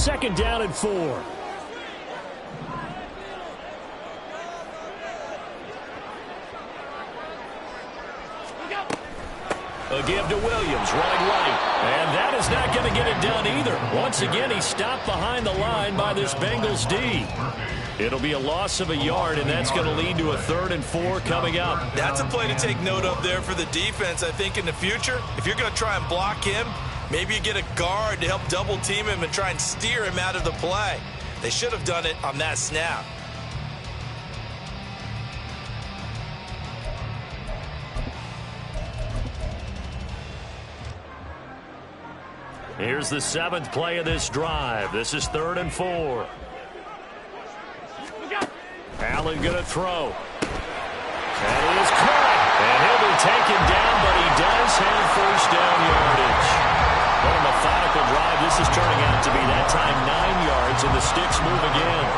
second down and 4. A give to Williams, running right. And that is not going to get it done either. Once again, he's stopped behind the line by this Bengals D. It'll be a loss of a yard, and that's going to lead to a 3rd and 4 coming up. That's a play to take note of there for the defense, I think, in the future. If you're going to try and block him, maybe you get a guard to help double team him and try and steer him out of the play. They should have done it on that snap. Here's the 7th play of this drive. This is 3rd and 4. Allen going to throw. That is caught. And he'll be taken down, but he does have first down yardage. What a methodical drive this is turning out to be. That time 9 yards, and the sticks move again.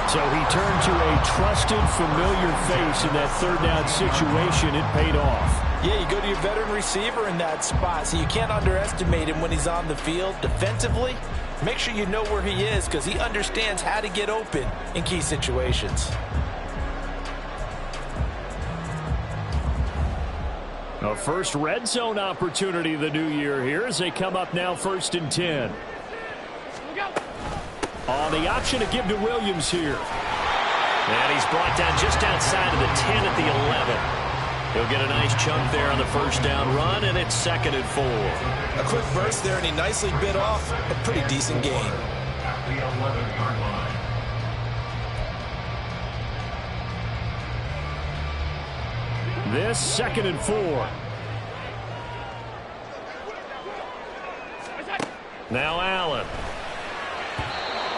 So he turned to a trusted, familiar face in that 3rd down situation. It paid off. Yeah, you go to your veteran receiver in that spot, so you can't underestimate him when he's on the field. Defensively, make sure you know where he is because he understands how to get open in key situations. A first red zone opportunity the new year here as they come up now 1st and 10. On the option to give to Williams here. And he's brought down just outside of the 10 at the 11. He'll get a nice chunk there on the first down run, and it's 2nd and 4. A quick burst there, and he nicely bit off a pretty decent gain. This 2nd and 4. Now Allen.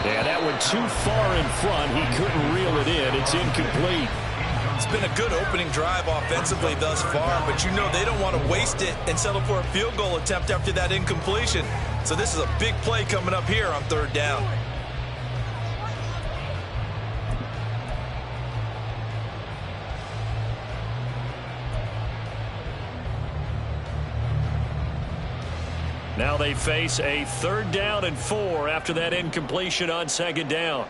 Yeah, that went too far in front. He couldn't reel it in. It's incomplete. It's been a good opening drive offensively thus far, but you know they don't want to waste it and settle for a field goal attempt after that incompletion. So this is a big play coming up here on 3rd down. Now they face a 3rd down and 4 after that incompletion on 2nd down.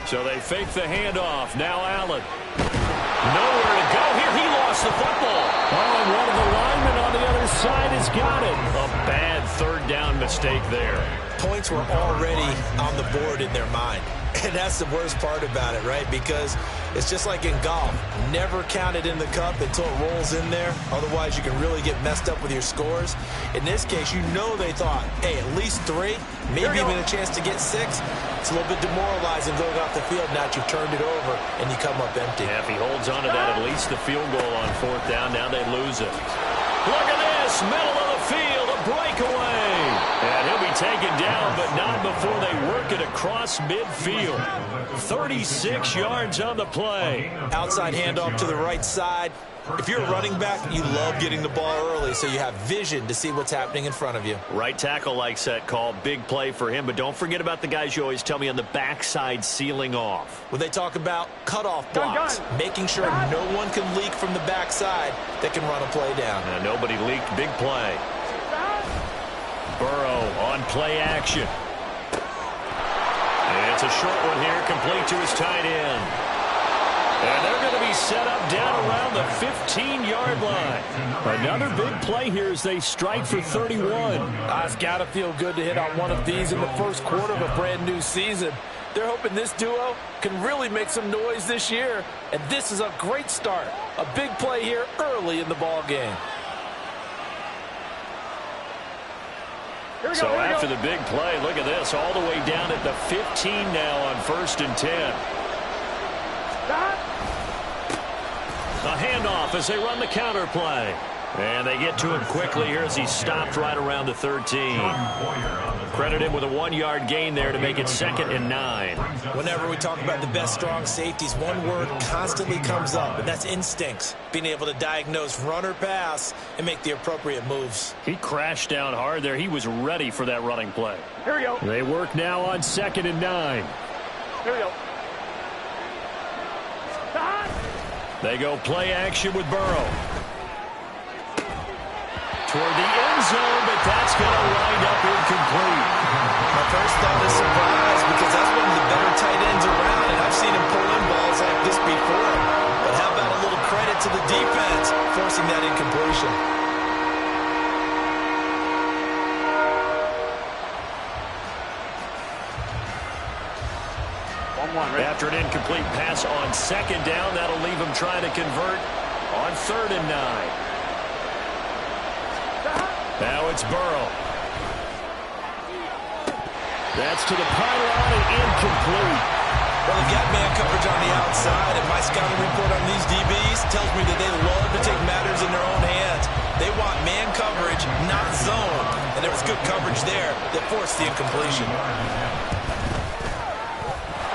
So they fake the handoff. Now Allen. Nowhere to go here. He lost the football. Oh, and one of the linemen on the other side has got it. A bad 3rd down mistake there. Points were already on the board in their mind. And that's the worst part about it, right? Because it's just like in golf. Never count it in the cup until it rolls in there. Otherwise, you can really get messed up with your scores. In this case, you know they thought, hey, at least 3, maybe even a chance to get 6. It's a little bit demoralizing going off the field now that you've turned it over and you come up empty. Yeah, if he holds on to that, at least the field goal on 4th down. Now they lose it. Look at this. Middle of the field. A breakaway. And he'll be taken down, but not before they work it across midfield. 36 yards on the play. Outside handoff to the right side. If you're a running back, you love getting the ball early so you have vision to see what's happening in front of you. Right tackle likes that call. Big play for him, but don't forget about the guys you always tell me on the backside sealing off. When they talk about cutoff blocks, making sure no one can leak from the backside that can run a play down. Nobody leaked. Big play. Burrow on play action. And it's a short one here, complete to his tight end. And they're going to be set up down around the 15-yard line. Another big play here as they strike for 31. It's got to feel good to hit on one of these in the first quarter of a brand-new season. They're hoping this duo can really make some noise this year, and this is a great start. A big play here early in the ball game. So after the big play, look at this, all the way down at the 15 now on 1st and 10. A handoff as they run the counter play. And they get to him quickly here as he stopped right around the 13. Credit him with a 1-yard gain there to make it 2nd and 9. Whenever we talk about the best strong safeties, one word constantly comes up, and that's instincts. Being able to diagnose run or pass and make the appropriate moves. He crashed down hard there. He was ready for that running play. Here we go. They work now on 2nd and 9. Here we go. They go play action with Burrow. Toward the end zone, but that's going to wind up incomplete. first thought is surprise because that's one of the better tight ends around, and I've seen him pull in balls like this before. But how about a little credit to the defense forcing that incompletion? After an incomplete pass on second down, that'll leave him trying to convert on 3rd and 9. Now it's Burrow. That's to the pylon and incomplete. Well, they've got man coverage on the outside, and my scouting report on these DBs tells me that they love to take matters in their own hands. They want man coverage, not zone. And there was good coverage there that forced the incompletion.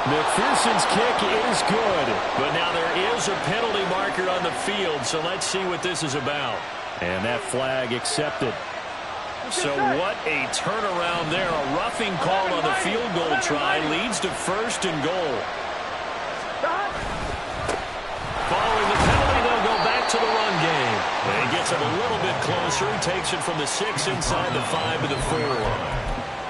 McPherson's kick is good, but now there is a penalty marker on the field, so let's see what this is about. And that flag accepted. So what a turnaround there. A roughing call on the field goal try leads to 1st and goal. Following the penalty, they'll go back to the run game. And he gets him a little bit closer. He takes it from the 6 inside the 5 to the 4.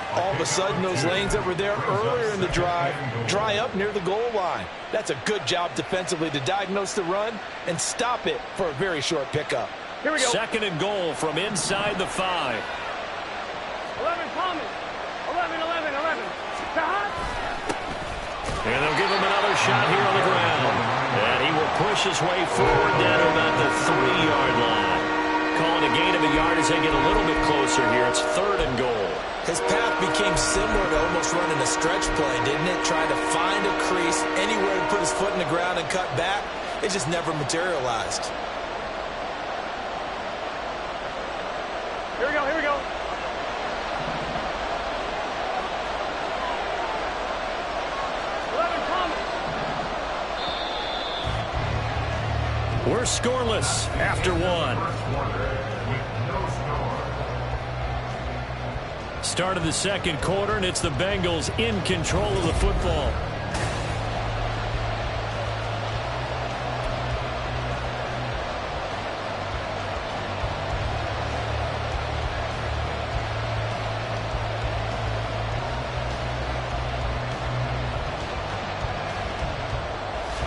All of a sudden, those lanes that were there earlier in the drive dry up near the goal line. That's a good job defensively to diagnose the run and stop it for a very short pickup. Here we go. 2nd and goal from inside the 5. 11, Thomas. 11. And they'll give him another shot here on the ground. And he will push his way forward down to about the 3-yard line. Calling a gain of a yard as they get a little bit closer here. It's 3rd and goal. His path became similar to almost running a stretch play, didn't it? Trying to find a crease, anywhere to put his foot in the ground and cut back. It just never materialized. Here we go. We're scoreless after 1. Start of the 2nd quarter, and it's the Bengals in control of the football.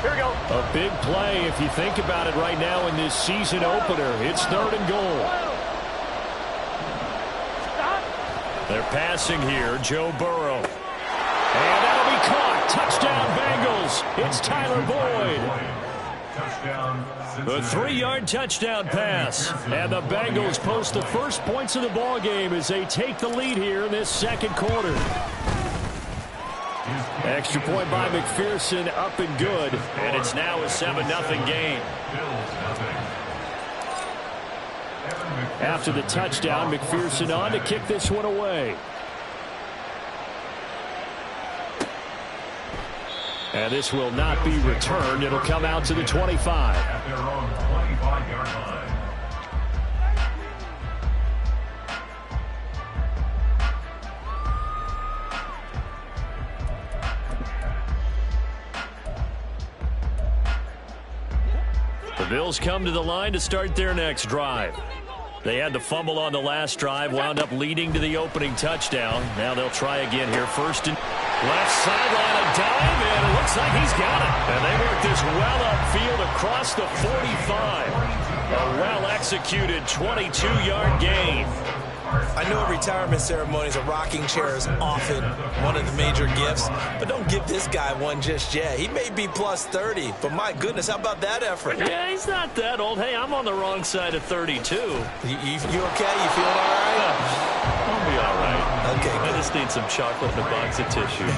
Here we go. A big play if you think about it right now in this season opener. It's 3rd and goal. They're passing here, Joe Burrow. And that'll be caught. Touchdown, Bengals. It's Tyler Boyd. The 3-yard touchdown pass. And the Bengals post the first points of the ball game as they take the lead here in this 2nd quarter. Extra point by McPherson, up and good. And it's now a 7-0 game. After the touchdown, McPherson on to kick this one away. And this will not be returned. It'll come out to the 25. At their own 25-yard line. The Bills come to the line to start their next drive. They had the fumble on the last drive, wound up leading to the opening touchdown. Now they'll try again here. 1st and left sideline, a dive, and it looks like he's got it. And they work this well upfield across the 45. A well-executed 22-yard gain. I know retirement ceremonies, a rocking chair is often one of the major gifts, but don't give this guy one just yet. He may be plus 30, but my goodness, how about that effort? Yeah, he's not that old. Hey, I'm on the wrong side of 32. You okay? You feeling all right? I'll be all right. Okay, I good. just need some chocolate and a box of tissues.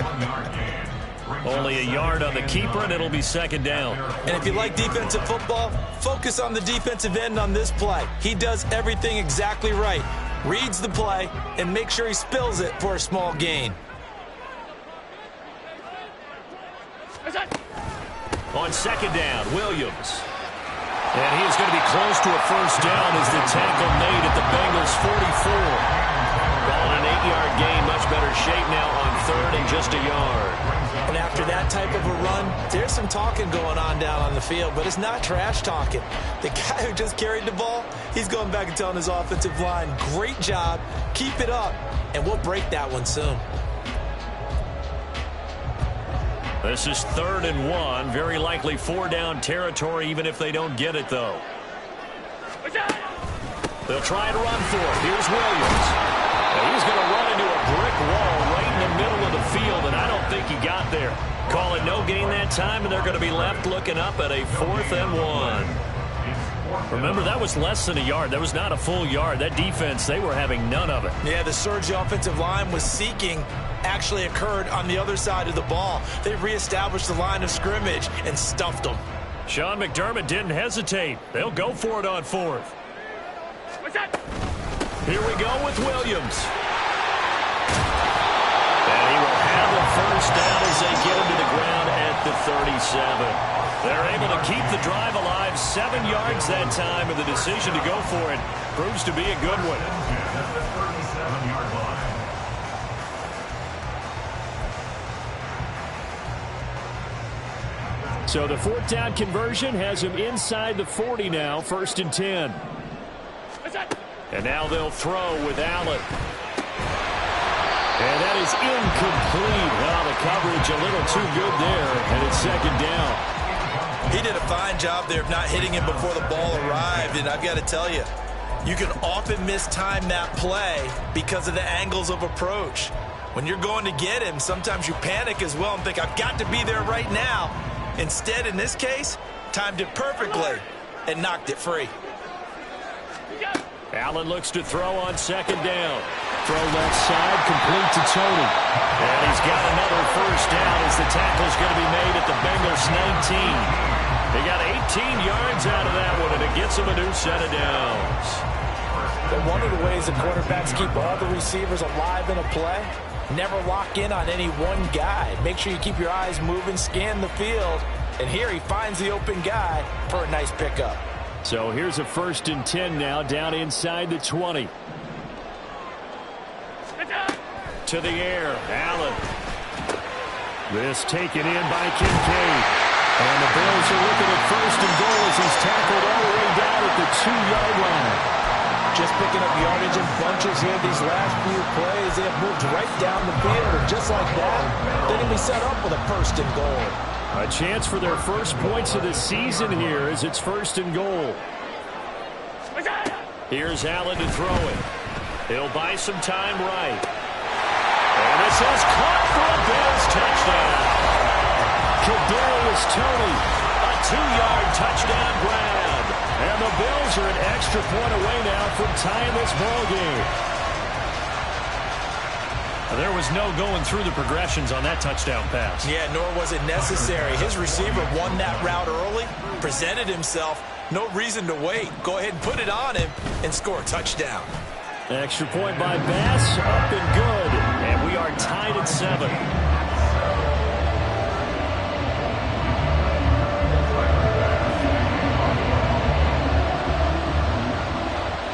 1-yard gain. Only a yard on the keeper, and it'll be 2nd down. And if you like defensive football, focus on the defensive end on this play. He does everything exactly right. Reads the play and makes sure he spills it for a small gain. On 2nd down, Williams. And he is going to be close to a 1st down as the tackle made at the Bengals 44. Ball an 8-yard gain, much better shape now on 3rd and just a yard. And after after that type of a run, there's some talking going on down on the field, but it's not trash talking. The guy who just carried the ball, he's going back and telling his offensive line, great job, keep it up, and we'll break that one soon. This is 3rd and 1. Very likely 4-down territory, even if they don't get it, though. They'll try and run for it. Here's Williams. And he's going to run into a brick wall right in the middle of the field, and I don't think he got there. Call it no gain that time, and they're going to be left looking up at a 4th and 1. Remember, that was less than a yard. That was not a full yard. That defense, they were having none of it. Yeah, the surge the offensive line was seeking actually occurred on the other side of the ball. They reestablished the line of scrimmage and stuffed them. Sean McDermott didn't hesitate. They'll go for it on 4th. Here we go with Williams. And he will have the first down as they get him to the ground at the 37. They're able to keep the drive alive, 7 yards that time, and the decision to go for it proves to be a good one. At the 37-yard line. So the 4th down conversion has him inside the 40 now, 1st and 10. And now they'll throw with Allen. And that is incomplete. Well, the coverage a little too good there, and it's 2nd down. He did a fine job there of not hitting him before the ball arrived, and I've got to tell you, you can often mistime that play because of the angles of approach. When you're going to get him, sometimes you panic as well and think, I've got to be there right now. Instead, in this case, timed it perfectly and knocked it free. Allen looks to throw on 2nd down. Throw left side, complete to Tony. And he's got another first down as the tackle's going to be made at the Bengals 19. They got 18 yards out of that one, and it gets them a new set of downs. But one of the ways the quarterbacks keep all the receivers alive in a play, never lock in on any one guy. Make sure you keep your eyes moving, scan the field, and here he finds the open guy for a nice pickup. So here's a 1st and 10 now, down inside the 20. To the air, Allen. This taken in by Kincaid. And the Bills are looking at 1st and goal as he's tackled all the way down at the 2-yard line. Just picking up yardage in bunches here these last few plays. They have moved right down the field, and just like that, they're going to be set up with a 1st and goal. A chance for their first points of the season here as it's 1st and goal. Here's Allen to throw it. He'll buy some time right. And this is caught for a Bills touchdown. Kadarius Toney, a 2-yard touchdown grab. And the Bills are an extra point away now from tying this ball game. There was no going through the progressions on that touchdown pass. Yeah, nor was it necessary. His receiver won that route early, presented himself. No reason to wait. Go ahead and put it on him and score a touchdown. Extra point by Bass, up and good. And we are tied at 7.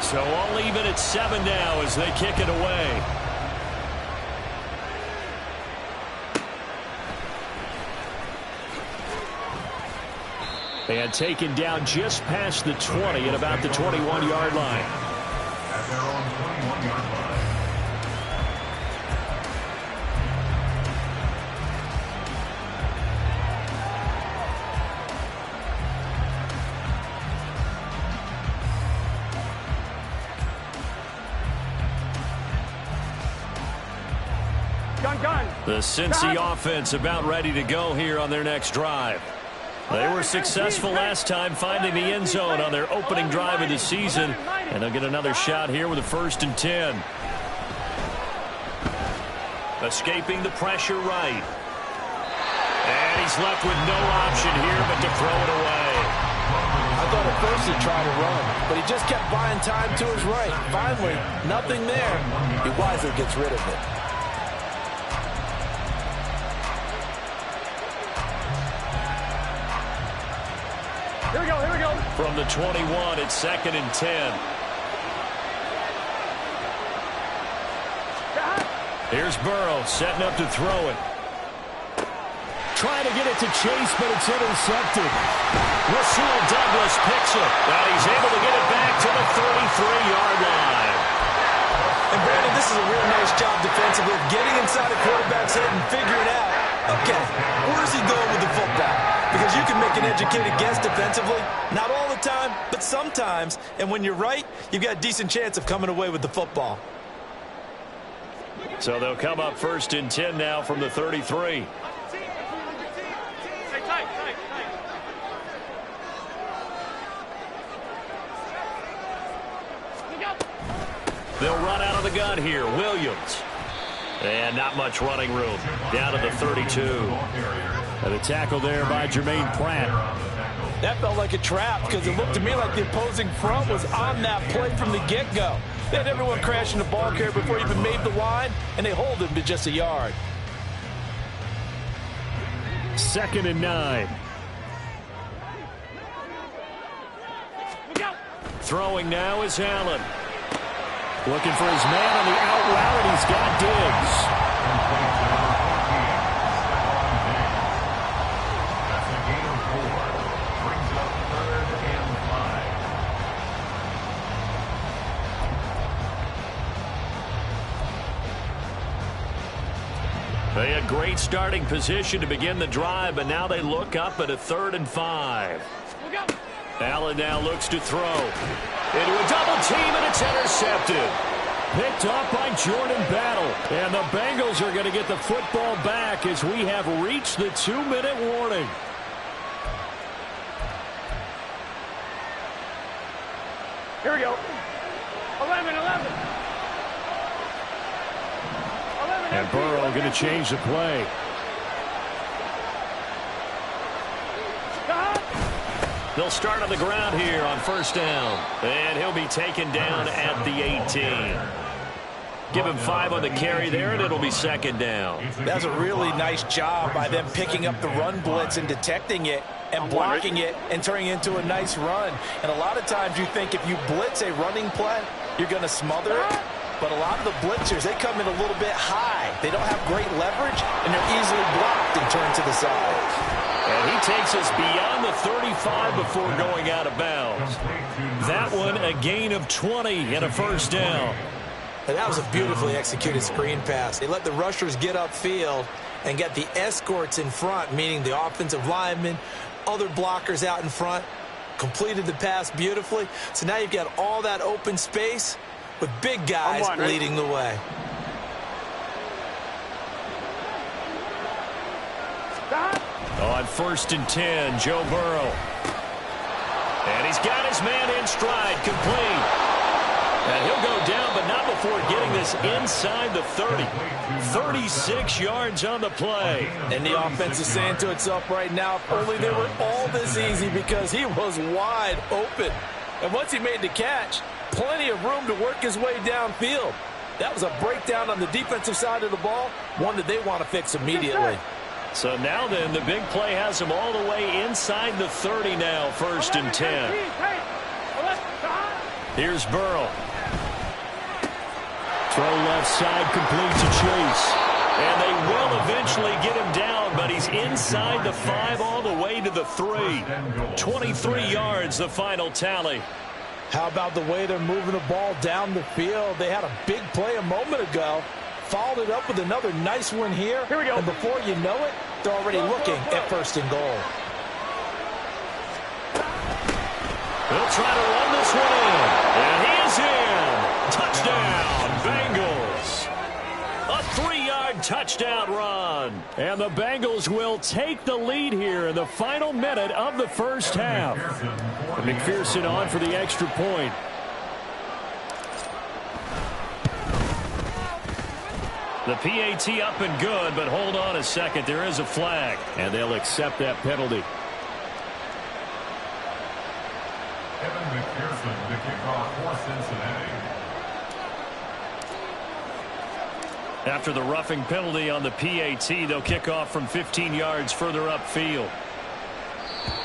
So all even at 7 now as they kick it away. And taken down just past the 20 at about the 21-yard line. At their own 21-yard line. The Cincy offense about ready to go here on their next drive. They were successful last time finding the end zone on their opening drive of the season, and they'll get another shot here with a 1st and 10. Escaping the pressure right. And he's left with no option here but to throw it away. I thought at first he'd try to run, but he just kept buying time to his right. Finally, nothing there. He wisely gets rid of it. Here we go, here we go. From the 21, it's 2nd and 10. Here's Burrow setting up to throw it. trying to get it to Chase, but it's intercepted. Rasul Douglas picks it. And he's able to get it back to the 33-yard line. And Brandon, this is a real nice job defensively, getting inside a quarterback's head and figuring out, okay, where's he going with the football? Because you can make an educated guess defensively, not all the time, but sometimes. And when you're right, you've got a decent chance of coming away with the football. So they'll come up 1st and 10 now from the 33. They'll run out of the gun here. Williams. And not much running room. Down to the 32. And a tackle there by Jermaine Pratt. That felt like a trap because it looked to me like the opposing front was on that play from the get-go. They had everyone crashing the ball carrier before he even made the line, and they hold him to just a yard. 2nd and 9. Throwing now is Allen. Looking for his man on the out route, and he's got Diggs. That's a gain of 4. Brings up 3rd and 5. They had great starting position to begin the drive, but now they look up at a 3rd and 5. Allen now looks to throw. Into a double team, and it's intercepted. Picked up by Jordan Battle. And the Bengals are going to get the football back as we have reached the 2-minute warning. Here we go. 11. And Burrow going to change the play. They'll start on the ground here on 1st down. And he'll be taken down at the 18. Give him 5 on the carry there, and it'll be 2nd down. That's a really nice job by them picking up the run blitz and detecting it and blocking it and turning it into a nice run. And a lot of times you think if you blitz a running play, you're going to smother it. But a lot of the blitzers, they come in a little bit high. They don't have great leverage, and they're easily blocked and turned to the side. And he takes us beyond the 35 before going out of bounds. That one a gain of 20 and a 1st down. And that was a beautifully executed screen pass. They let the rushers get upfield and get the escorts in front, meaning the offensive linemen, other blockers out in front, completed the pass beautifully. So now you've got all that open space with big guys leading the way. On 1st and 10, Joe Burrow. And he's got his man in stride, complete. And he'll go down, but not before getting this inside the 30. 36 yards on the play. And the offense is saying to itself right now, if only they were all this easy, because he was wide open. And once he made the catch, plenty of room to work his way downfield. That was a breakdown on the defensive side of the ball, one that they want to fix immediately. So now then, the big play has him all the way inside the 30 now, 1st and 10. Here's Burrow. Throw left side, complete to Chase. And they will eventually get him down, but he's inside the 5 all the way to the 3. 23 yards, the final tally. How about the way they're moving the ball down the field? They had a big play a moment ago. Followed it up with another nice one here. Here we go. And before you know it, they're already looking at 1st and goal. They'll try to run this one in. And he is in. Touchdown, Bengals. A 3-yard touchdown run. And the Bengals will take the lead here in the final minute of the 1st half. And McPherson on for the extra point. The PAT up and good, but hold on a second. There is a flag, and they'll accept that penalty. Evan McPherson, the kickoff for Cincinnati. After the roughing penalty on the PAT, they'll kick off from 15 yards further upfield.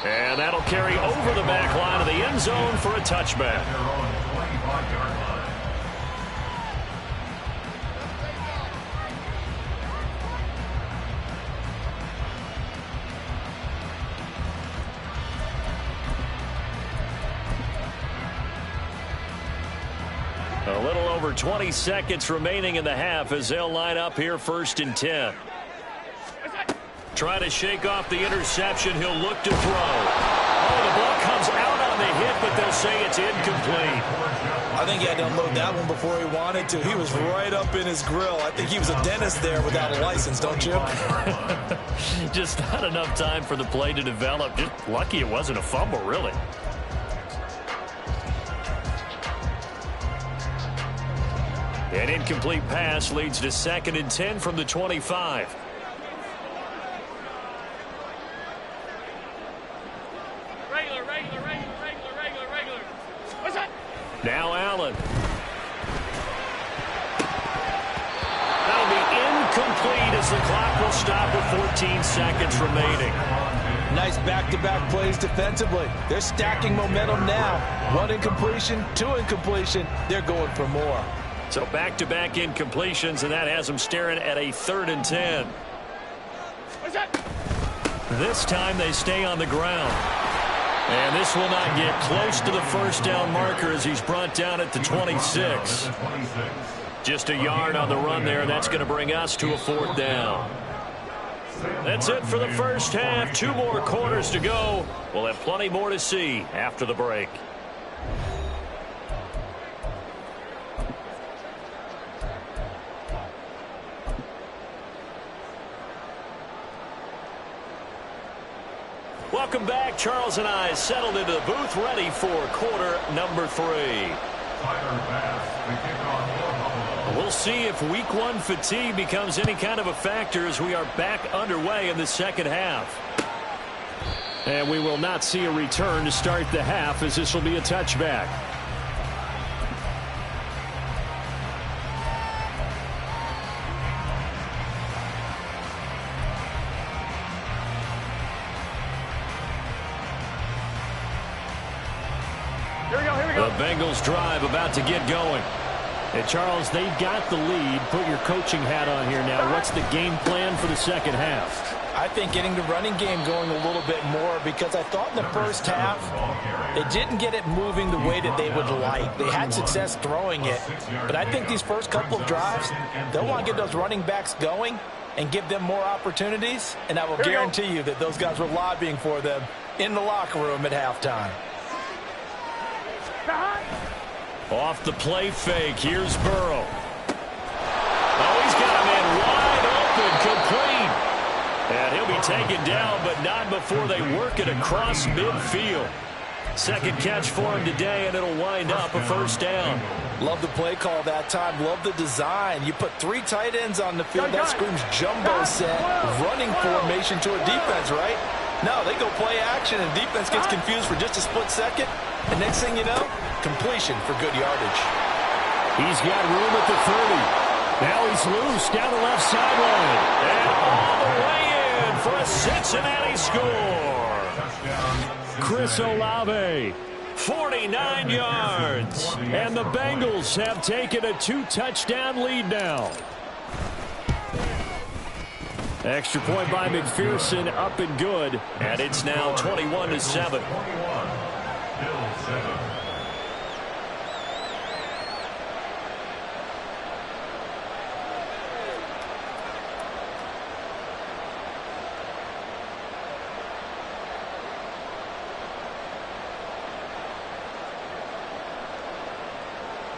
And that'll carry over the back line of the end zone for a touchback. They're on the 25-yard line. Little over 20 seconds remaining in the half as they'll line up here 1st and 10. Trying to shake off the interception. He'll look to throw. Oh, the ball comes out on the hit, but they'll say it's incomplete. I think he had to unload that one before he wanted to. He was right up in his grill. I think he was a dentist there without a license, don't you? Just not enough time for the play to develop. Just lucky it wasn't a fumble, really. An incomplete pass leads to 2nd and 10 from the 25. Now Allen. That'll be incomplete as the clock will stop with 14 seconds remaining. Nice back-to-back plays defensively. They're stacking momentum now. 1 incompletion, 2 incompletion. They're going for more. So back-to-back incompletions, and that has them staring at a 3rd and 10. This time they stay on the ground. And this will not get close to the 1st down marker as he's brought down at the 26. Just a yard on the run there, and that's going to bring us to a 4th down. That's it for the first half. 2 more quarters to go. We'll have plenty more to see after the break. Welcome back. Charles and I settled into the booth, ready for quarter number 3. We'll see if week 1 fatigue becomes any kind of a factor as we are back underway in the second half. And we will not see a return to start the half as this will be a touchback. The Bengals drive about to get going. And Charles, they've got the lead. Put your coaching hat on here now. What's the game plan for the second half? I think getting the running game going a little bit more, because I thought in the first half they didn't get it moving the way that they would like. They had success throwing it, but I think these first couple of drives, they'll want to get those running backs going and give them more opportunities, and I will guarantee you that those guys were lobbying for them in the locker room at halftime. Off the play fake, here's Burrow. Oh, he's got a man wide open, complete. And he'll be taken down, but not before they work it across midfield. Second catch for him today, and it'll wind up a 1st down. Love the play call that time. Love the design. You put 3 tight ends on the field. That screams jumbo set, running formation to a defense, right? No, they go play action, and defense gets confused for just a split second. And next thing you know, completion for good yardage. He's got room at the 30. Now he's loose down the left sideline. And all the way in for a Cincinnati score. Chris Olave. 49 yards. And the Bengals have taken a 2-touchdown lead now. Extra point by McPherson, up and good. And it's now 21-7.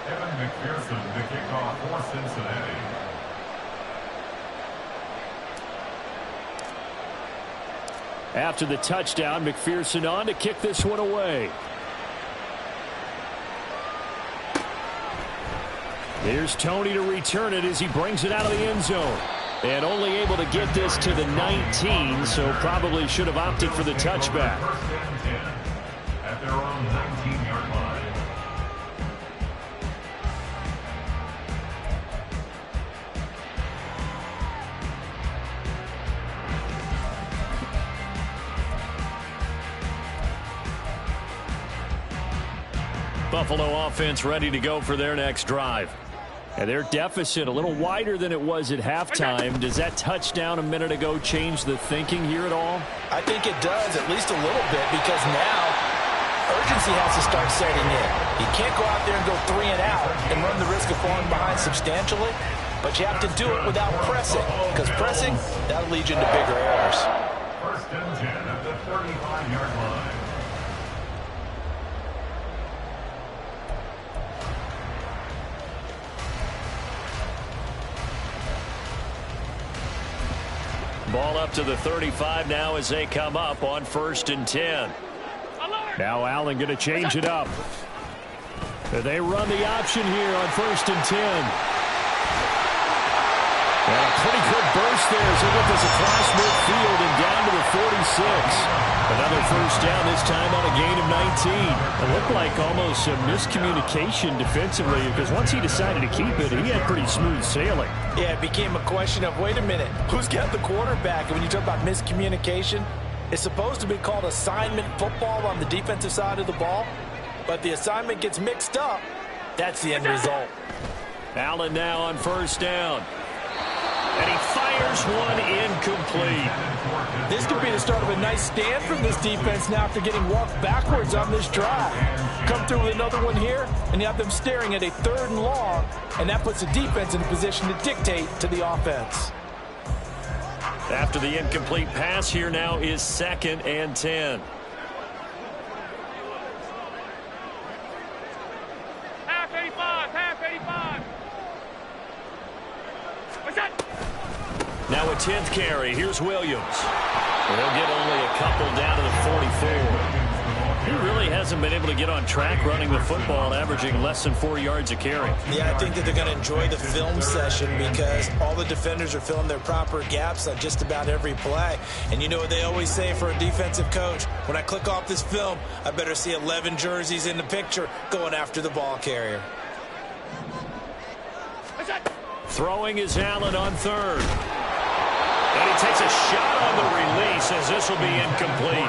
Kevin McPherson, the kickoff for Cincinnati. After the touchdown, McPherson on to kick this one away. Here's Tony to return it as he brings it out of the end zone. And only able to get this to the 19, so probably should have opted for the touchback. First and 10 at their own 19-yard line. Buffalo offense ready to go for their next drive. And their deficit a little wider than it was at halftime. Does that touchdown a minute ago change the thinking here at all? I think it does, at least a little bit, because now urgency has to start setting in. You can't go out there and go 3 and out and run the risk of falling behind substantially, but you have to do it without pressing, because pressing, that'll lead you into bigger errors. First and 10 at the 35-yard line. Ball up to the 35 now as they come up on 1st and 10. Now Allen going to change it up. They run the option here on 1st and 10. And a pretty good burst there as they get this across midfield and down to the 46. Another first down, this time on a gain of 19. It looked like almost a miscommunication defensively, because once he decided to keep it, he had pretty smooth sailing. Yeah, it became a question of, wait a minute, who's got the quarterback? And when you talk about miscommunication, it's supposed to be called assignment football on the defensive side of the ball, but the assignment gets mixed up. That's the end result. Allen now on 1st down. And he fires one incomplete. This could be the start of a nice stand from this defense now after getting walked backwards on this drive. Come through with another one here, and you have them staring at a 3rd and long, and that puts the defense in a position to dictate to the offense. After the incomplete pass, here now is 2nd and 10. Half 85, half 85. What's that? Now a 10th carry. Here's Williams. They'll get only a couple down to the 44. He really hasn't been able to get on track running the football, averaging less than 4 yards a carry. Yeah, I think that they're going to enjoy the film session because all the defenders are filling their proper gaps on just about every play. And you know what they always say for a defensive coach? When I click off this film, I better see 11 jerseys in the picture going after the ball carrier. What's that? Throwing is Allen on 3rd. And he takes a shot on the release as this will be incomplete.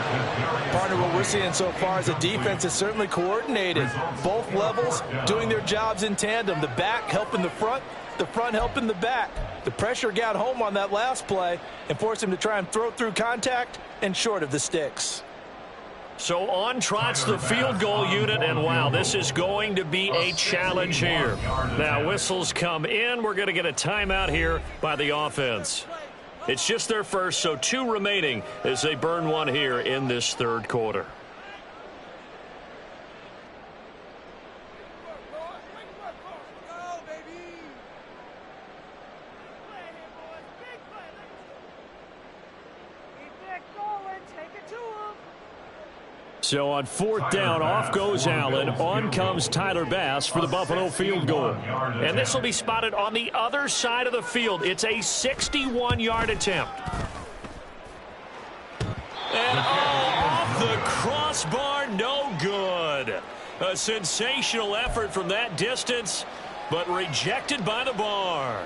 Partner, what we're seeing so far is the defense is certainly coordinated. Both levels doing their jobs in tandem. The back helping the front helping the back. The pressure got home on that last play and forced him to try and throw through contact and short of the sticks. So on trots the field goal unit, and wow, this is going to be a challenge here. Now whistles come in. We're going to get a timeout here by the offense. It's just their first, so 2 remaining as they burn one here in this 3rd quarter. So on 4th down, off goes Allen. On comes Tyler Bass for the Buffalo field goal. And this will be spotted on the other side of the field. It's a 61-yard attempt. And off the crossbar, no good. A sensational effort from that distance, but rejected by the bar.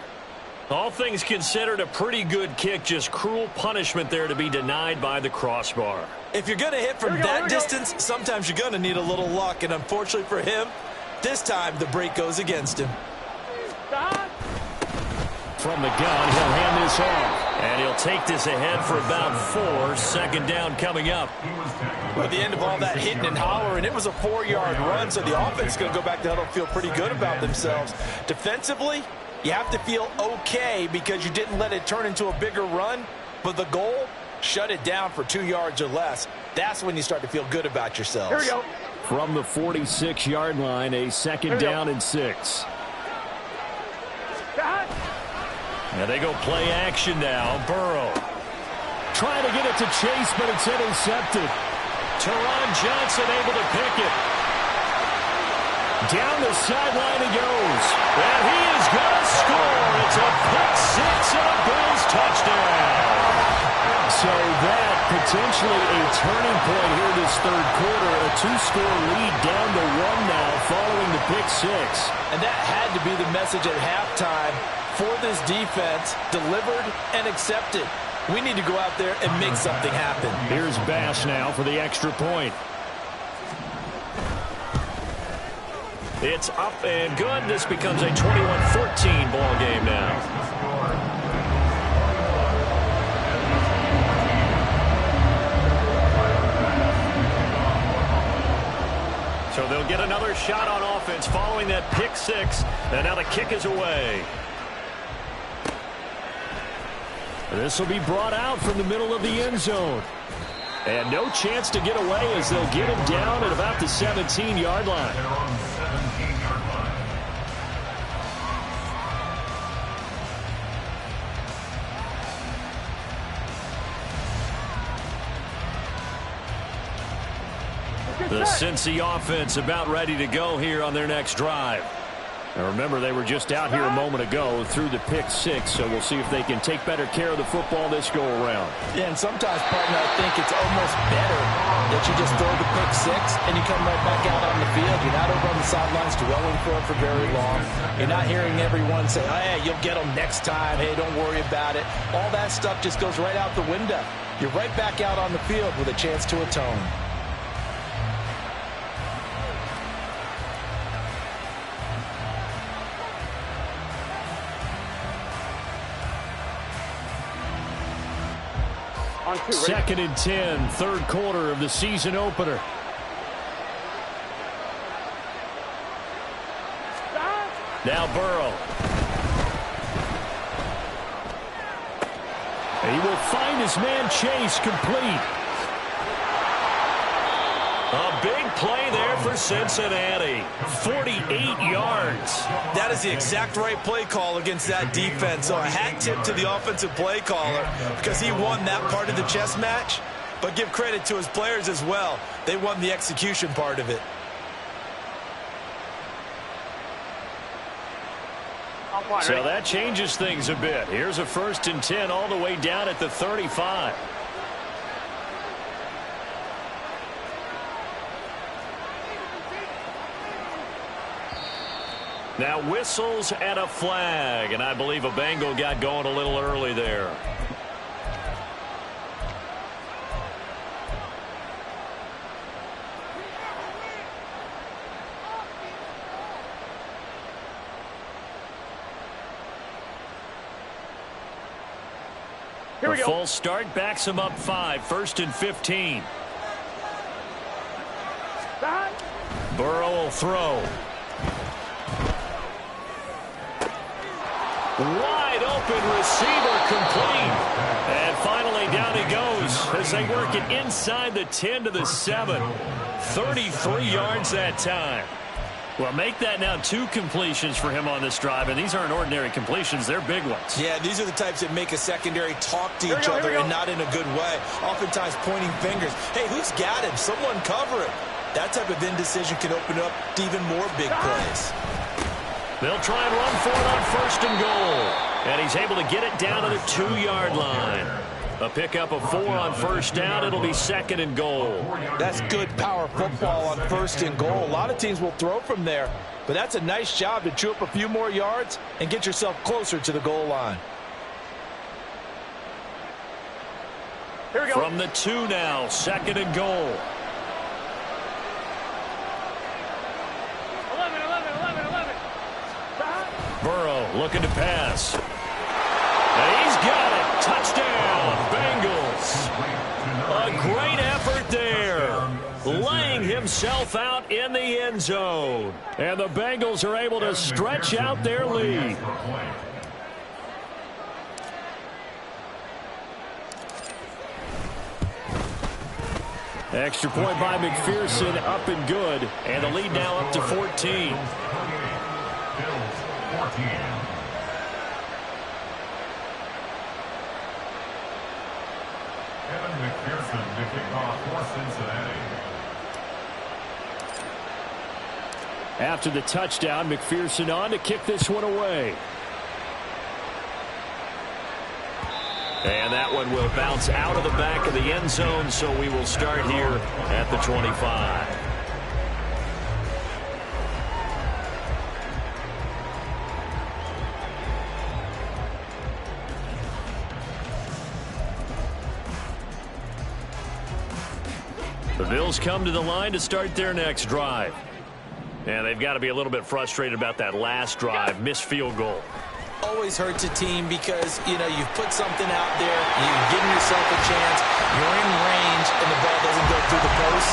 All things considered, a pretty good kick, just cruel punishment there to be denied by the crossbar. If you're going to hit from that distance, sometimes you're going to need a little luck, and unfortunately for him, this time the break goes against him. From the gun, he'll hand this off, and he'll take this ahead for about 4. 2nd down coming up. At the end of all that hitting and hollering, it was a 4-yard run, so the offense is going to go back to huddle and feel pretty good about themselves. Defensively, you have to feel okay because you didn't let it turn into a bigger run, but the goal, shut it down for 2 yards or less. That's when you start to feel good about yourselves. Here we go. From the 46-yard line, a 2nd down and 6. And they go play action now. Burrow trying to get it to Chase, but it's intercepted. Teron Johnson able to pick it. Down the sideline he goes. And he is going to score. It's a pick 6 and a Bills touchdown. So that potentially a turning point here this 3rd quarter. A 2-score lead down to 1 now following the pick 6. And that had to be the message at halftime for this defense, delivered and accepted. We need to go out there and make something happen. Here's Bass now for the extra point. It's up and good. This becomes a 21-14 ball game now. So they'll get another shot on offense following that pick six. And now the kick is away. This will be brought out from the middle of the end zone. And no chance to get away as they'll get him down at about the 17-yard line. They're on the 17-yard line. The Cincy offense about ready to go here on their next drive. Now remember, they were just out here a moment ago through the pick six, so we'll see if they can take better care of the football this go-around. Yeah, and sometimes, partner, I think it's almost better that you just throw the pick six and you come right back out on the field. You're not over on the sidelines dwelling for it for very long. You're not hearing everyone say, hey, you'll get them next time. Hey, don't worry about it. All that stuff just goes right out the window. You're right back out on the field with a chance to atone. Second and 10, third quarter of the season opener. Now Burrow. He will find his man Chase complete. A big play there for Cincinnati. 48 yards. That is the exact right play call against that defense. So a hat tip to the offensive play caller because he won that part of the chess match. But give credit to his players as well. They won the execution part of it. So that changes things a bit. Here's a 1st and 10 all the way down at the 35. Now whistles and a flag, and I believe a Bengal got going a little early there. Here we The go. full start backs him up 5, 1st and 15. Burrow will throw. Wide open receiver complete. And finally down he goes as they work it inside the 10 to the 7. 33 yards that time. Well, make that now 2 completions for him on this drive, and these aren't ordinary completions. They're big ones. Yeah, these are the types that make a secondary talk to each other and not in a good way. Oftentimes pointing fingers. Hey, who's got him? Someone cover it. That type of indecision can open up to even more big plays. They'll try and run for it on 1st and goal. And he's able to get it down to the 2-yard line. A pickup of 4 on 1st down. It'll be 2nd and goal. That's good power football on 1st and goal. A lot of teams will throw from there, but that's a nice job to chew up a few more yards and get yourself closer to the goal line. Here we go. From the 2 now, 2nd and goal. 11. Burrow looking to pass. And he's got it. Touchdown, Bengals. A great effort there. Laying himself out in the end zone. And the Bengals are able to stretch out their lead. Extra point by McPherson, up and good. And the lead now up to 14. Bills 14. Evan McPherson, the kickoff for Cincinnati. After the touchdown, McPherson on to kick this one away. And that one will bounce out of the back of the end zone, so we will start here at the 25. The Bills come to the line to start their next drive. And they've got to be a little bit frustrated about that last drive, missed field goal. Always always hurts a team because, you know, you've put something out there, you've given yourself a chance, you're in range, and the ball doesn't go through the post.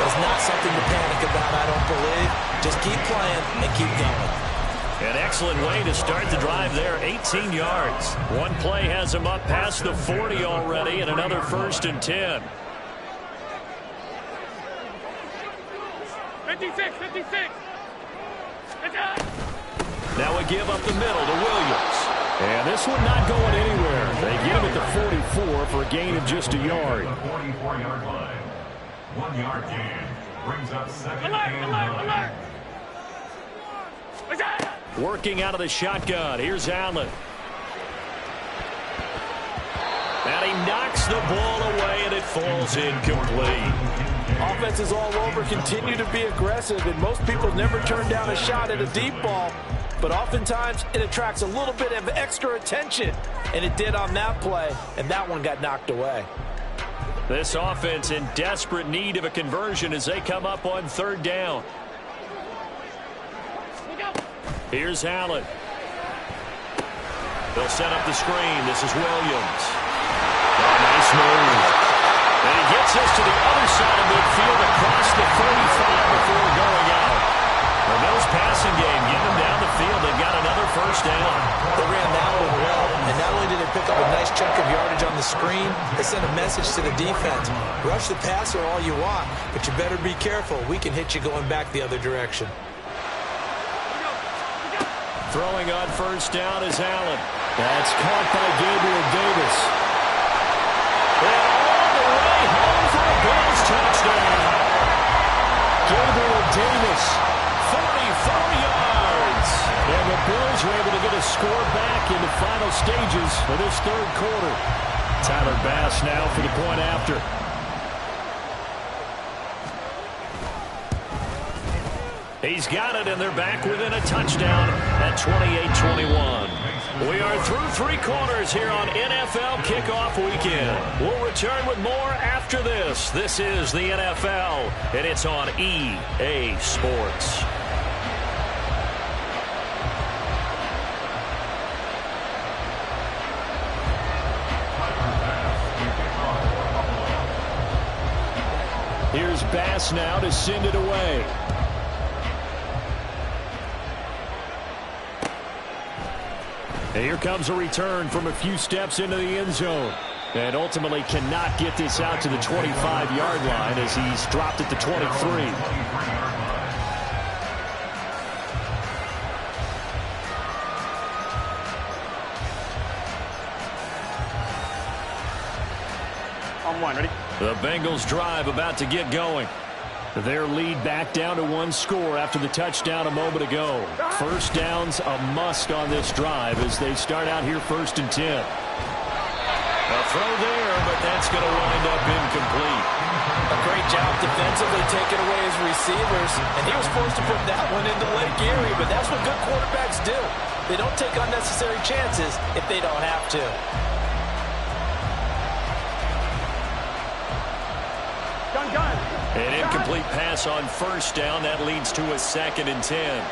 But it's not something to panic about, I don't believe. Just keep playing and keep going. An excellent way to start the drive there, 18 yards. One play has him up past the 40 already, and another 1st and 10. 56, 56. Now we give up the middle to Williams. And this one not going anywhere. They get him at the 44 for a gain of just a yard. The 44-yard line. 1 yard gain brings up 2nd and 9. Working out of the shotgun. Here's Allen. And he knocks the ball away, and it falls incomplete. Offense is all over. Continue to be aggressive, and most people never turn down a shot at a deep ball. But oftentimes, it attracts a little bit of extra attention, and it did on that play, and that one got knocked away. This offense in desperate need of a conversion as they come up on 3rd down. Here's Allen. They'll set up the screen. This is Williams. Oh, nice move. And he gets us to the other side of midfield across the 35 before going out. The Bills passing game, getting them down the field. They've got another 1st down. They ran that one well, and not only did they pick up a nice chunk of yardage on the screen, they sent a message to the defense. Rush the passer all you want, but you better be careful. We can hit you going back the other direction. Throwing on 1st down is Allen. That's caught by Gabriel Davis. And all the way home for a Bills touchdown. Gabriel Davis, 44 yards. And the Bills were able to get a score back in the final stages of this 3rd quarter. Tyler Bass now for the point after. He's got it, and they're back within a touchdown at 28-21. We are through 3 quarters here on NFL Kickoff Weekend. We'll return with more after this. This is the NFL, and it's on EA Sports. Here's Bass now to send it away. And here comes a return from a few steps into the end zone. And ultimately cannot get this out to the 25-yard line as he's dropped at the 23. On 1, ready? The Bengals drive about to get going. Their lead back down to 1 score after the touchdown a moment ago. 1st down's a must on this drive as they start out here 1st and 10. A throw there, but that's going to wind up incomplete. A great job defensively taking away his receivers, and he was forced to put that one into Lake Erie, but that's what good quarterbacks do. They don't take unnecessary chances if they don't have to. Gun. An incomplete pass on 1st down. That leads to a 2nd and 10.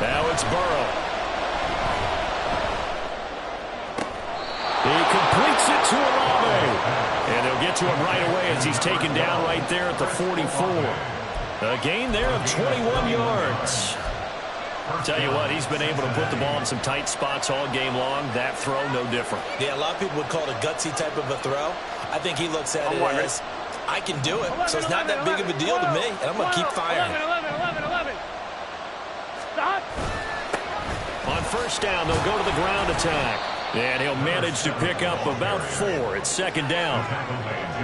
Now it's Burrow. He completes it to Olave. And they'll get to him right away as he's taken down right there at the 44. A gain there of 21 yards. Tell you what, he's been able to put the ball in some tight spots all game long. That throw, no different. Yeah, a lot of people would call it a gutsy type of a throw. I think he looks at it as, I can do it, so it's not that big of a deal to me, and I'm going to keep firing. 11. Stop. On 1st down, they'll go to the ground attack. And he'll manage to pick up about 4 at 2nd down.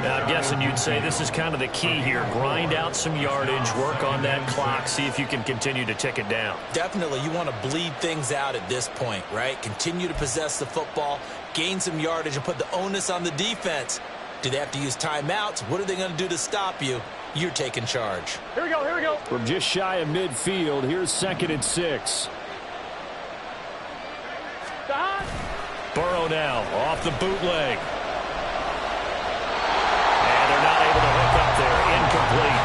Now, I'm guessing you'd say this is kind of the key here. Grind out some yardage, work on that clock, see if you can continue to tick it down. Definitely, you want to bleed things out at this point, right? Continue to possess the football, gain some yardage, and put the onus on the defense. Do they have to use timeouts? What are they going to do to stop you? You're taking charge. Here we go. From just shy of midfield, here's 2nd and 6. Stop. Burrow now off the bootleg. And they're not able to hook up there. Incomplete.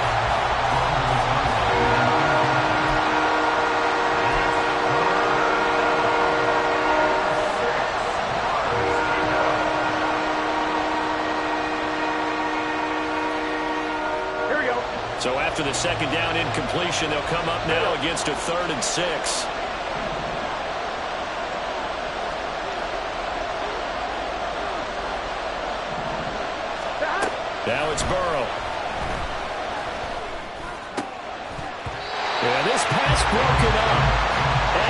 after the second down incompletion, they'll come up now against a 3rd and 6. Now it's Burrow. And this pass broken up.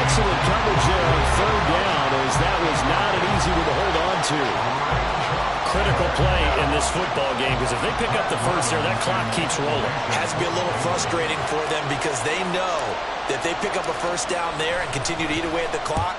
Excellent coverage there on 3rd down, as that was not an easy one to hold on to. Critical play in this football game, because if they pick up the first there, that clock keeps rolling. Has to be a little frustrating for them because they know that they pick up a first down there and continue to eat away at the clock,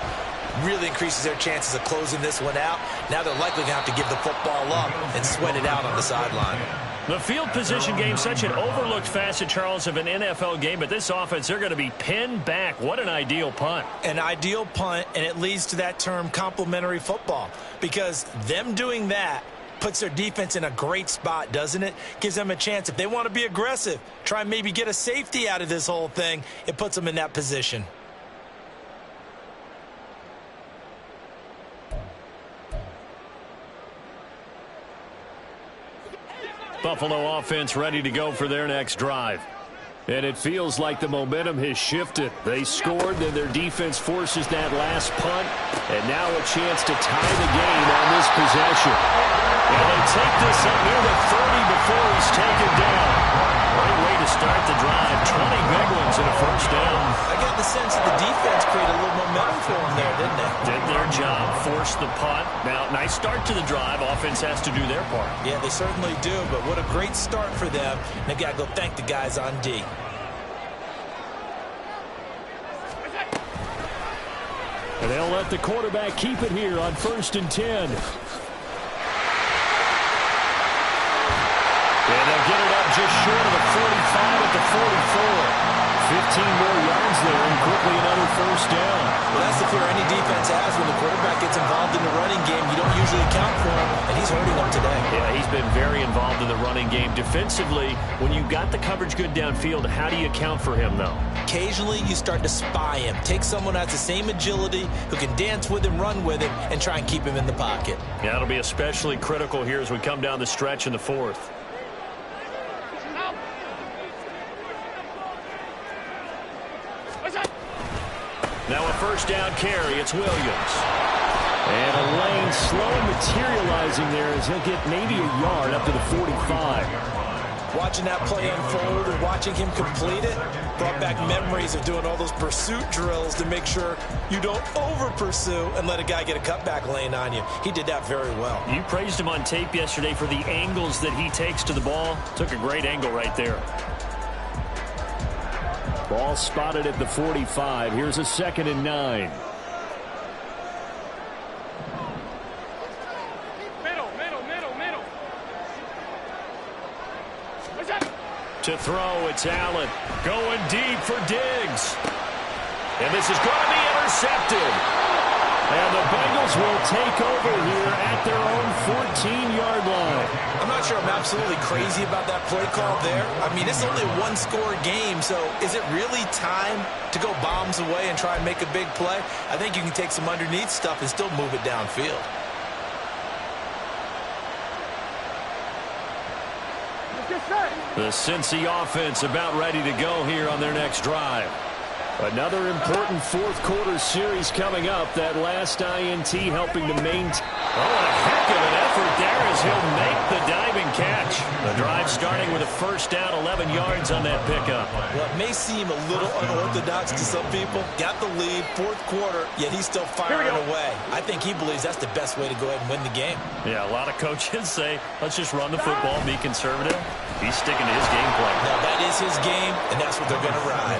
really increases their chances of closing this one out. Now they're likely going to have to give the football up and sweat it out on the sideline. The field position game, such an overlooked facet, Charles, of an NFL game, but this offense, they're going to be pinned back. What an ideal punt. An ideal punt, and it leads to that term complementary football, because them doing that puts their defense in a great spot, doesn't it? Gives them a chance. If they want to be aggressive, try and maybe get a safety out of this whole thing, it puts them in that position. Buffalo offense ready to go for their next drive. And it feels like the momentum has shifted. They scored, then their defense forces that last punt, and now a chance to tie the game on this possession. And they take this up near the 30 before he's taken down. Great way to start the drive. 20 big ones and a first down. I got the sense that the defense created a little momentum for them there, didn't they? Did their job, forced the punt. Now, nice start to the drive. Offense has to do their part. Yeah, they certainly do, but what a great start for them. And they got to go thank the guys on D. And they'll let the quarterback keep it here on 1st and 10. And they'll get it up just short of the 45 at the 44. 15 more yards there and quickly another first down. Well, that's the fear any defense has when the quarterback gets involved in the running game. You don't usually account for him, and he's hurting them today. Yeah, he's been very involved in the running game. Defensively, when you've got the coverage good downfield, how do you account for him, though? Occasionally, you start to spy him. Take someone who has the same agility, who can dance with him, run with him, and try and keep him in the pocket. Yeah, it'll be especially critical here as we come down the stretch in the 4th. Now a first down carry. It's Williams. And a lane slow materializing there as he'll get maybe a yard up to the 45. Watching that play unfold and watching him complete it brought back memories of doing all those pursuit drills to make sure you don't over-pursue and let a guy get a cutback lane on you. He did that very well. You praised him on tape yesterday for the angles that he takes to the ball. Took a great angle right there. Ball spotted at the 45. Here's a 2nd and 9. Middle. What's that? To throw, it's Allen. Going deep for Diggs. And this is going to be intercepted. And the Bengals will take over here at their own 14-yard line. I'm not sure I'm absolutely crazy about that play call there. I mean, it's only a one-score game, so is it really time to go bombs away and try and make a big play? I think you can take some underneath stuff and still move it downfield. The Cincy offense about ready to go here on their next drive. Another important 4th quarter series coming up. That last INT helping to maintain. Oh, a heck of an effort there as he'll make the diving catch. The drive starting with a first down, 11 yards on that pickup. Well, it may seem a little unorthodox to some people. Got the lead, 4th quarter, yet he's still firing away. I think he believes that's the best way to go ahead and win the game. Yeah, a lot of coaches say, let's just run the football, be conservative. He's sticking to his game plan. Now, that is his game, and that's what they're going to ride.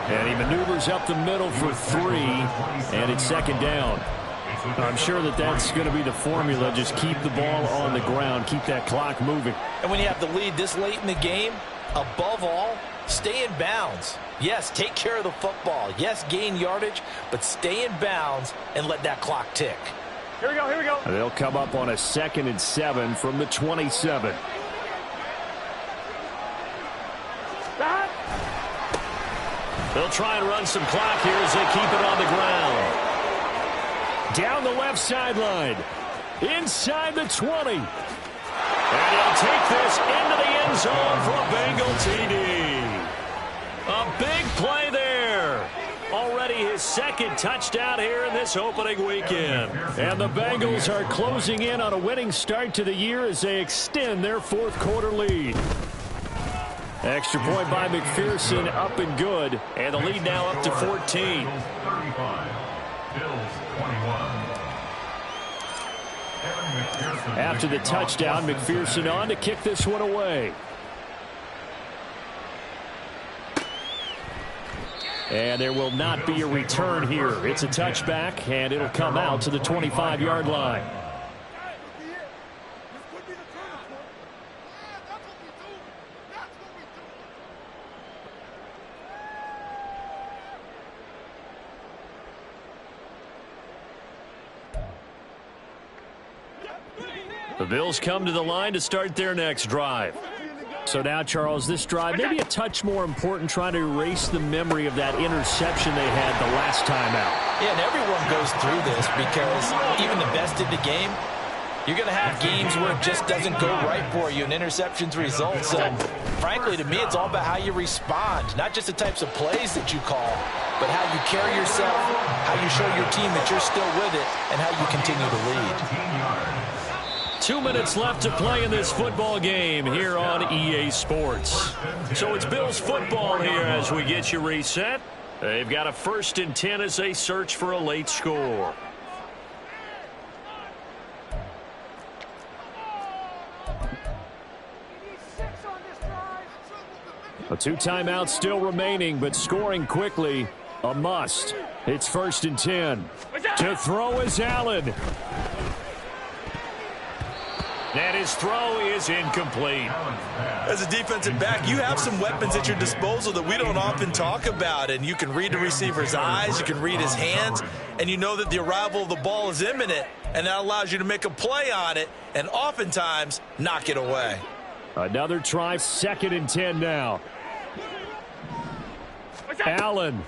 And he maneuvers up the middle for 3, and it's 2nd down. I'm sure that's going to be the formula. Just keep the ball on the ground, keep that clock moving. And when you have the lead this late in the game, above all, stay in bounds. Yes, take care of the football. Yes, gain yardage, but stay in bounds and let that clock tick. Here we go. They'll come up on a 2nd and 7 from the 27. They'll try and run some clock here as they keep it on the ground. Down the left sideline. Inside the 20. And he'll take this into the end zone for a Bengal TD. A big play there. Already his second touchdown here in this opening weekend. And the Bengals are closing in on a winning start to the year as they extend their fourth quarter lead. Extra point by McPherson, up and good. And the lead now up to 14. 35. Bills 21. After the touchdown, McPherson on to kick this one away. And there will not be a return here. It's a touchback, and it'll come out to the 25-yard line. The Bills come to the line to start their next drive. So now, Charles, this drive maybe a touch more important, trying to erase the memory of that interception they had the last time out. Yeah, and everyone goes through this because even the best in the game, you're going to have games where it just doesn't go right for you and interceptions result. So, frankly, to me, it's all about how you respond, not just the types of plays that you call, but how you carry yourself, how you show your team that you're still with it, and how you continue to lead. 2 minutes left to play in this football game here on EA Sports. So it's Bills football here as we get you reset. They've got a 1st and 10 as they search for a late score. A 2 timeouts still remaining, but scoring quickly, a must. It's 1st and 10. To throw is Allen. And his throw is incomplete. As a defensive back, you have some weapons at your disposal that we don't often talk about. And you can read the receiver's eyes, you can read his hands, and you know that the arrival of the ball is imminent. And that allows you to make a play on it and oftentimes knock it away. Another try, 2nd and 10 now. Allen.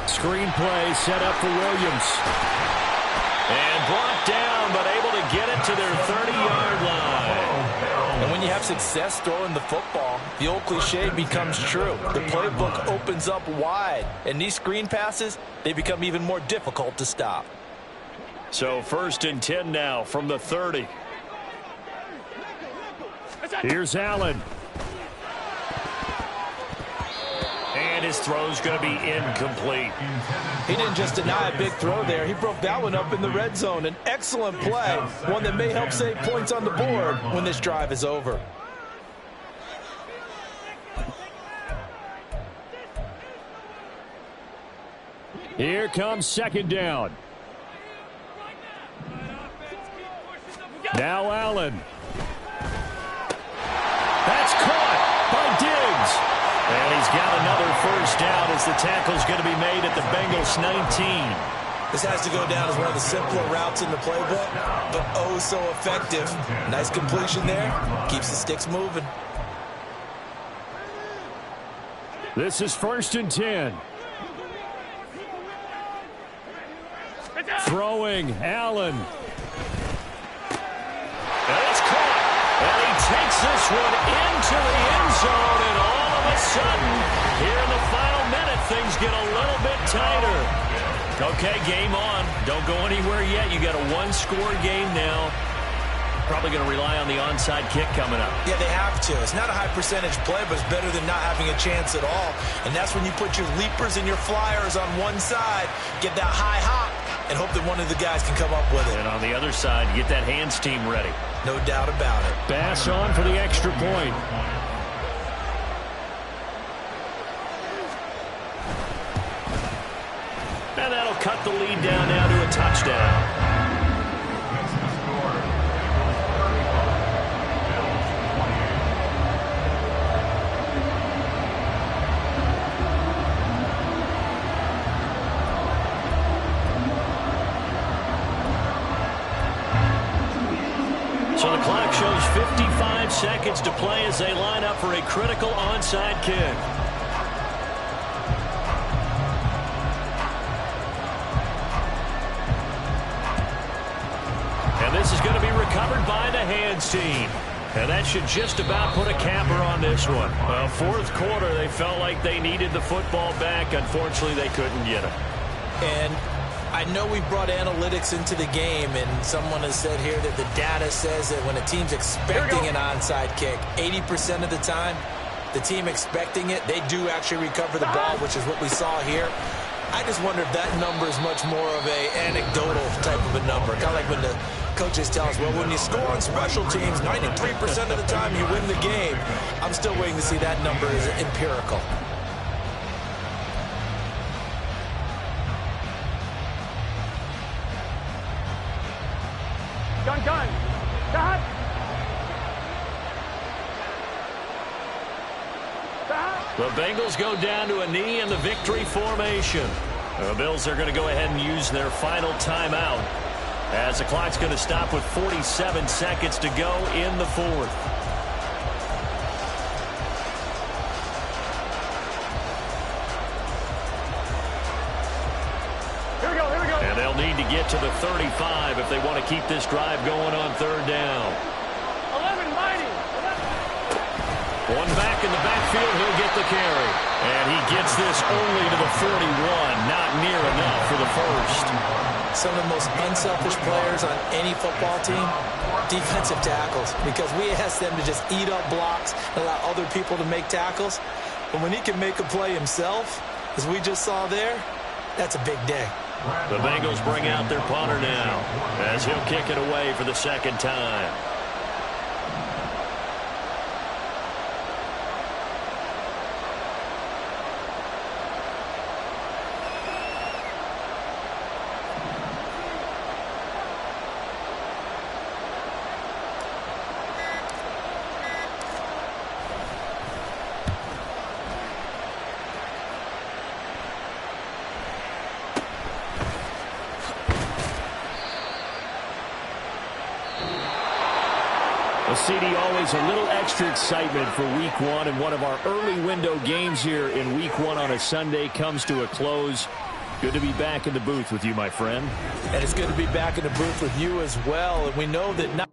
Screen play set up for Williams. And brought down, but able to get it to their 30-yard line. And when you have success throwing the football, the old cliche becomes true. The playbook opens up wide. And these screen passes, they become even more difficult to stop. So 1st and 10 now from the 30. Here's Allen. And his throw's going to be incomplete. He didn't just deny a big throw there. He broke that one up in the red zone. An excellent play, one that may help save points on the board when this drive is over. Here comes 2nd down. Now Allen. That's caught by Diggs. And he's got another 1st down as the tackle's going to be made at the Bengals 19. This has to go down as one of the simpler routes in the playbook, but oh so effective. Nice completion there. Keeps the sticks moving. This is 1st and 10. Throwing, Allen. And it's caught. And he takes this one into the end zone, and all of a sudden, here in the final minute, things get a little bit tighter. Okay, game on. Don't go anywhere yet. You got a 1-score game now. Probably going to rely on the onside kick coming up. Yeah, they have to. It's not a high percentage play, but it's better than not having a chance at all. And that's when you put your leapers and your flyers on one side, get that high hop, and hope that one of the guys can come up with it. And on the other side, get that hands team ready. No doubt about it. Bass on for the extra point. And that'll cut the lead down now to a touchdown. So the clock shows 55 seconds to play as they line up for a critical onside kick. And this is going to be recovered by the hands team. And that should just about put a capper on this one. Well, fourth quarter, they felt like they needed the football back. Unfortunately, they couldn't get it. And I know we brought analytics into the game, and someone has said here that the data says that when a team's expecting an onside kick, 80% of the time, the team expecting it, they do actually recover the ball, which is what we saw here. I just wonder if that number is much more of a anecdotal type of a number. Kind of like when the coaches tell us, well, when you score on special teams, 93% of the time you win the game. I'm still waiting to see that number is empirical. Gun. Stop. The Bengals go down to a knee in the victory formation. The Bills are going to go ahead and use their final timeout as the clock's going to stop with 47 seconds to go in the fourth. Here we go. And they'll need to get to the 35 if they want to keep this drive going on third down. 11, mighty. 11. One back in the backfield, he'll get the carry. And he gets this only to the 41, not near enough for the first. Some of the most unselfish players on any football team, defensive tackles, because we ask them to just eat up blocks and allow other people to make tackles. But when he can make a play himself, as we just saw there, that's a big day. The Bengals bring out their punter now as he'll kick it away for the second time. CD, always a little extra excitement for week one, and one of our early window games here in week one on a Sunday comes to a close. Good to be back in the booth with you, my friend. And it's good to be back in the booth with you as well. And we know that not